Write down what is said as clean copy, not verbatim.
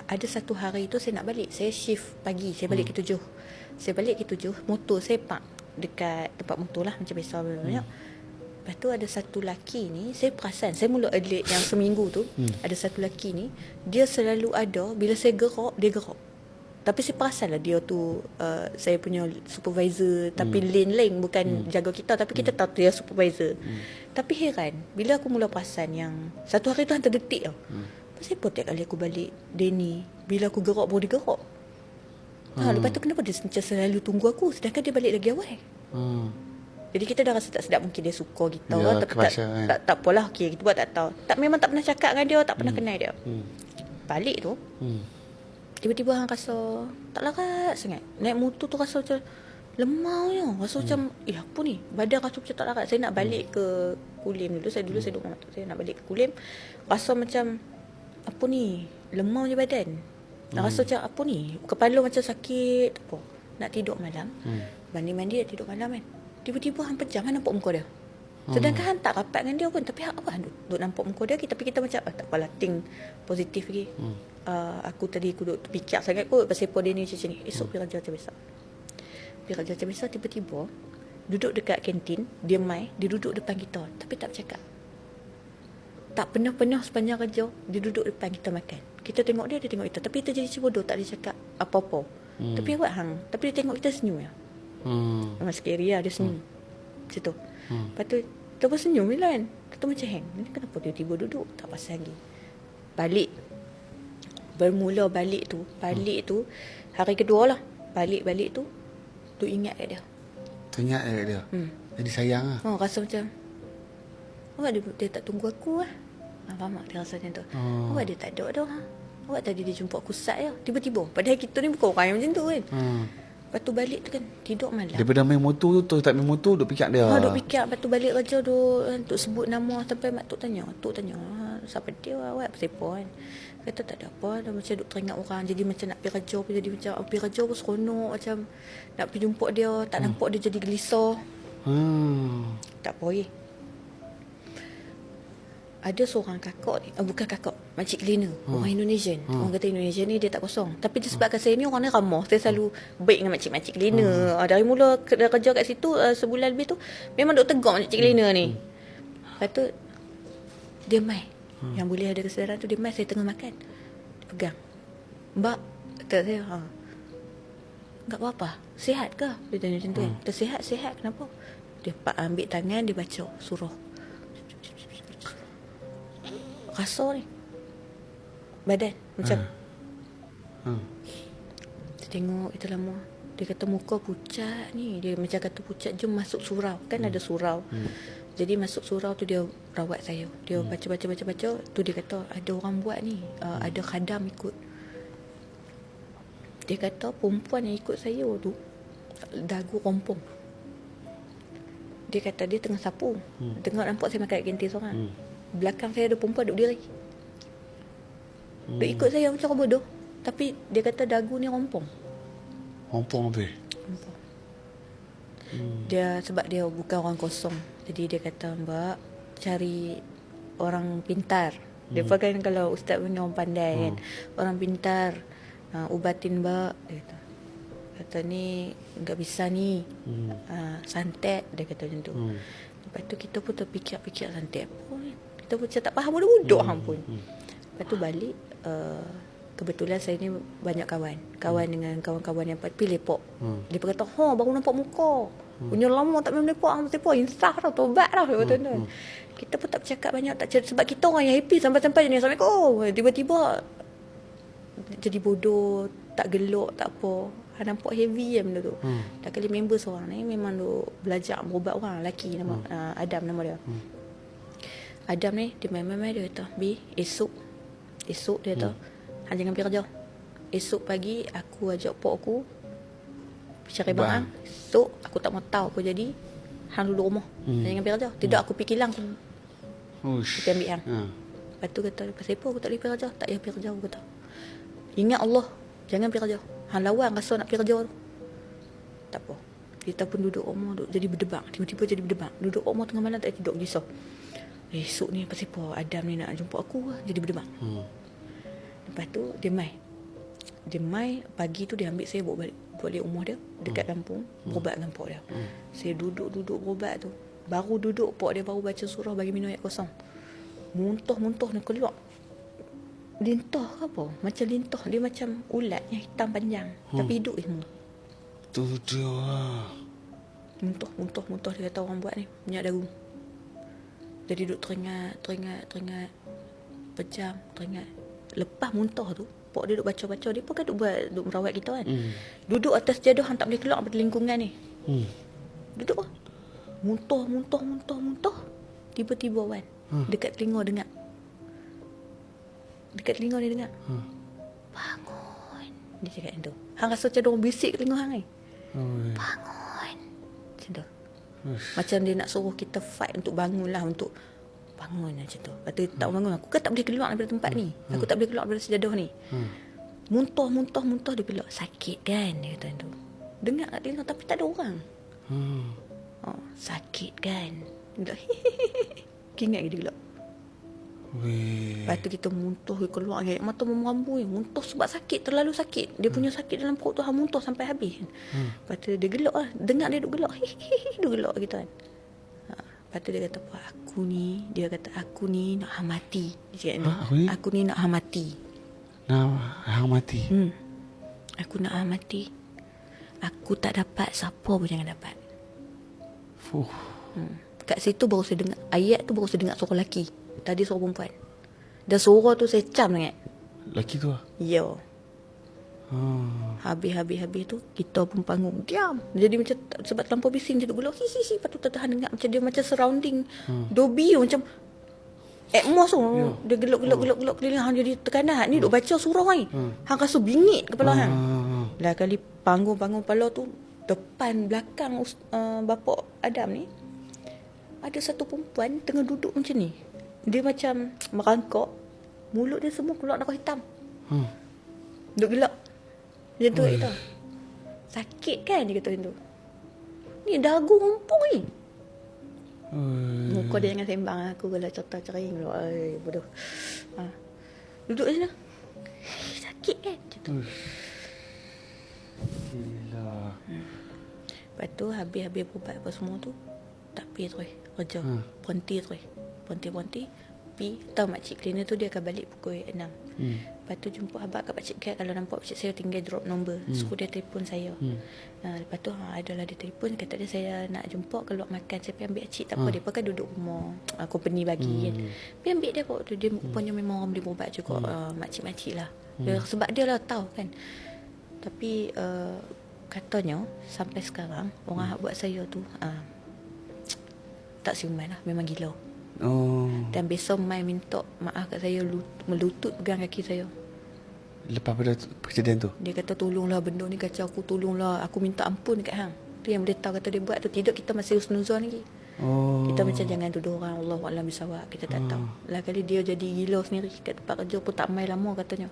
ada satu hari tu saya nak balik. Saya shift pagi. Saya balik ke 7. Saya balik ke 7. Motor saya park dekat tempat motor lah. Macam biasa banyak. Lepas tu ada satu lelaki ni. Saya perasan. Saya mula Adelaide yang seminggu tu. Ada satu lelaki ni. Dia selalu ada. Bila saya gerak, dia gerak. Tapi saya perasan lah dia tu saya punya supervisor. Tapi lane lain. Bukan jaga kita. Tapi kita tahu dia supervisor. Tapi heran. Bila aku mula perasan yang satu hari tu hantar detik tau. Kenapa tiap kali aku balik Danny, bila aku gerak baru dia gerak. Lepas tu kenapa dia macam selalu tunggu aku, sedangkan dia balik lagi awal. Jadi kita dah rasa tak sedap. Mungkin dia suka kita, tapi tak apalah, okay, kita buat tak tahu. Memang tak pernah cakap dengan dia, tak pernah kenal dia. Balik tu tiba-tiba hang rasa tak larat sangat. Naik motor tu rasa macam lemah je. Rasa macam apa ni, badan rasa macam tak larat. Saya nak balik ke Kulim dulu. Saya duduk dengan mak saya nak balik ke Kulim. Rasa macam apa ni, lemah je badan. Rasa macam apa ni, kepala macam sakit apa. Nak tidur malam, mandi nak tidur malam kan. Tiba-tiba hang pejam, hang nampak muka dia. Sedangkan hang tak rapat dengan dia pun, tapi hang apa, duduk nampak muka dia. Tapi kita macam tak apalah, think positif lagi. Aku tadi aku duduk fikir sangat kot pasal apa dia ni macam ni. Esok pergi kerja macam biasa. Pergi kerja macam biasa, tiba-tiba duduk dekat kantin, dia duduk depan kita tapi tak bercakap. Tak pernah sepanjang kerja dia duduk depan kita makan. Kita tengok dia tengok kita. Tapi kita jadi bodoh, tak ada cakap apa-apa. Tapi awak tapi dia tengok kita senyum ya. Memang scary lah dia senyum. Macam tu. Lepas tu kita pun senyum kan. Kita macam hang. Ni kenapa dia tiba duduk? Tak pasal lagi. Balik. Bermula balik tu hari kedua lah. Balik tu tu ingat kat dia. Teringat kat dia. Jadi sayang lah. Rasa macam awak dia tak tunggu aku lah. Faham tak? Dia rasa macam tu. Awak dia tak ada dah. Awak tadi dia jumpa aku sat je. Tiba-tiba. Padahal kita ni bukan orang yang macam tu kan. Lepas tu balik tu kan, tidur malam. Daripada main motor tu, tak main motor, duk fikir dia. Duk fikir. Lepas tu balik kerja duk sebut nama. Sampai mak tok tanya. Siapa dia awak? Siapa kan? Kata tak ada apa. Dah macam duk teringat orang. Jadi macam nak pergi kerja. Jadi macam pergi kerja pun seronok. Macam nak pergi jumpa dia. Tak nampak dia jadi gelisah. Tak apa lagi. Ada seorang kakak ni, bukan kakak, makcik cleaner, orang Indonesian. Orang kata Indonesia ni dia tak kosong. Tapi disebabkan saya ni orang ni ramah, saya selalu baik dengan makcik cleaner. Dari mula kerja kat situ sebulan lebih tu, memang duk tegur makcik cleaner ni. Lepas tu dia mai. Yang boleh ada kesedaran tu dia mai, saya tengah makan. Dia pegang. Mbak, kata saya, enggak apa-apa. Sihat ke? Dia tanya macam tu kan. Dia sihat, kenapa? Dia ambil tangan, dia baca surah. Rasa ni badan macam Dia tengok itu lama. Dia kata muka pucat ni. Dia macam kata pucat, jom masuk surau. Kan ada surau. Jadi masuk surau tu dia rawat saya. Dia baca. Tu dia kata ada orang buat ni, ada khadam ikut. Dia kata perempuan yang ikut saya tu dagu rompong. Dia kata dia tengah sapu. Tengok nampak saya makan kat kantin seorang. Belakang saya ada perempuan duduk diri. Dia ikut saya macam orang bodoh. Tapi dia kata dagu ni rompong. Rompong tu. Dia sebab dia bukan orang kosong. Jadi dia kata, mbak cari orang pintar. Dia kan kalau ustaz punya orang pandai kan. Orang pintar, ubatin mbak. Dia kata ni enggak bisa ni. Santet, dia kata macam tu. Lepas tu kita pun terfikir santet apa kan. Kita pun macam tak faham bodoh hang pun. Lepas tu balik, kebetulan saya ni banyak kawan dengan kawan-kawan yang pergi lepok. Dia kata, baru nampak muka. Punya lama tak main lepok, hang lepok insaf dah, tobat dah. Kita pun tak bercakap banyak, tak cerita, sebab kita orang yang happy sampai-sampai ni. Assalamualaikum. Tiba-tiba jadi bodoh, tak gelok, tak apa. Nampak heavy je benda tu. Tak kali member seorang ni memang duk belajar berubat orang. Lelaki nama Adam nama dia. Adam ni dia main-main dia kata, esok dia kata, hang jangan pergi kerja. Esok pagi aku ajak pok aku cari barang. Esok aku tak mau tahu apa jadi. Hang duduk rumah. Hang jangan pergi kerja. Tidak aku pergi kilang. Aku ambil hang. Lepas tu kata, pasal apa aku tak boleh pergi kerja? Tak payah pergi kerja aku kata. Ingat Allah, jangan pergi kerja. Hang lawan rasa nak pergi kerja tu. Tak apa. Kita pun duduk rumah, jadi berdebak. Tiba-tiba jadi berdebak. Duduk rumah tengah malam tak tidur, risau. Esok ni pasal apa Adam ni nak jumpa aku, jadi berdebak. Lepas tu dia mai. Dia mai pagi tu dia ambil saya bawa balik rumah dia dekat kampung, berubat dengan pok dia. Saya duduk berubat tu. Baru duduk, pok dia baru baca surah bagi minum air kosong. Muntah dia keluar. Lintah ke apa? Macam lintah. Dia macam ulat yang hitam panjang. Tapi hidup semua. Tu dia lah. Muntah dia kata orang buat ni. Minyak daru. Jadi duduk teringat. Pejam, teringat. Lepas muntah tu, pok dia duduk baca-baca. Dia pun kan duduk merawat kita kan. Duduk atas jaduh, hang tak boleh keluar dari lingkungan ni. Duduk lah. Muntah. Tiba-tiba Wan, dekat telinga dengar. Bangun. Dia cakap macam tu. Hang rasa macam orang bisik kat telinga hang ni. Bangun. Macam tu. Macam dia nak suruh kita fight untuk bangun lah. Untuk bangun macam tu. Lepas tu tak bangun. Aku kan tak boleh keluar daripada tempat ni. Aku tak boleh keluar daripada sejadah ni. Muntah dia pelak. Sakit kan? Dia kata macam tu. Dengar kat telinga tapi tak ada orang. Sakit kan? Dia ingat dia gelap. Lepas tu kita muntah, keluar air mata merambu. Muntah sebab sakit, terlalu sakit. Dia punya sakit dalam perut tu hang muntah sampai habis. Lepas tu dia gelak lah. Dengar dia duk gelak. Dia gelak gitu kan. Lepas tu dia kata, "Pak, aku ni nak hang mati." Dia cakap, "Aku ni nak hang mati." Hang mati. Aku nak hang mati. Aku tak dapat, siapa pun jangan dapat. Kat situ baru saya dengar ayat tu, baru saya dengar suara lelaki. Tadi suara perempuan. Dan suara tu saya cam sangat. Lelaki tu lah. Ya. Habis tu kita pun bangun. Diam. Jadi macam sebab terlampau bising dia duk gelak. Lepas tu tertahan dengar macam dia macam surrounding Dolby macam atmos tu. Dia gelak keliling hang jadi tekanan. Ni duk baca surah ni. Hang rasa bingit kepala hang. Lah kali bangun kepala tu, depan belakang bapak Adam ni ada satu perempuan tengah duduk macam ni. Dia macam merangkak, mulut dia semua keluar darah hitam. Duk gelak. Macam tu kita. Sakit kan dia kata macam tu. Ni dagu rumpung ni. Muka dia jangan sembang aku kalau cerita cering pula. Bodoh. Duduk je sana. Sakit kan macam tu. Gila. Lepas tu habis berubat apa semua tu, tak pergi terus kerja. Berhenti. Pergi. Tahu makcik cleaner tu dia akan balik pukul 6. Lepas tu jumpa abang kat pakcik Kat. Kalau nampak pakcik saya tinggal drop number. Suruh dia telefon saya. Lepas tu adalah dia telefon. Kata dia saya nak jumpa keluar makan. Saya pergi ambil pakcik. Tak apa. Dia pun kan duduk rumah company bagi kan. Pergi ambil dia tu. Dia rupanya memang orang beli berubat juga. Makcik-makcik lah. Sebab dia lah tahu kan. Tapi katanya sampai sekarang orang buat saya tu tak siuman lah. Memang gila. Dan besok Mai minta maaf kat saya, melutut pegang kaki saya. Lepas pada kejadian tu, dia kata tolonglah benda ni kacau aku, tolonglah aku minta ampun dekat hang. Tu yang boleh tahu kata dia buat tu. Tidak kita masih husnuzon lagi. Kita macam jangan tuduh orang, Allah Alam bisawab, kita tak tahu. Lah kali dia jadi gila sendiri kat tempat kerja pun tak mai lama katanya.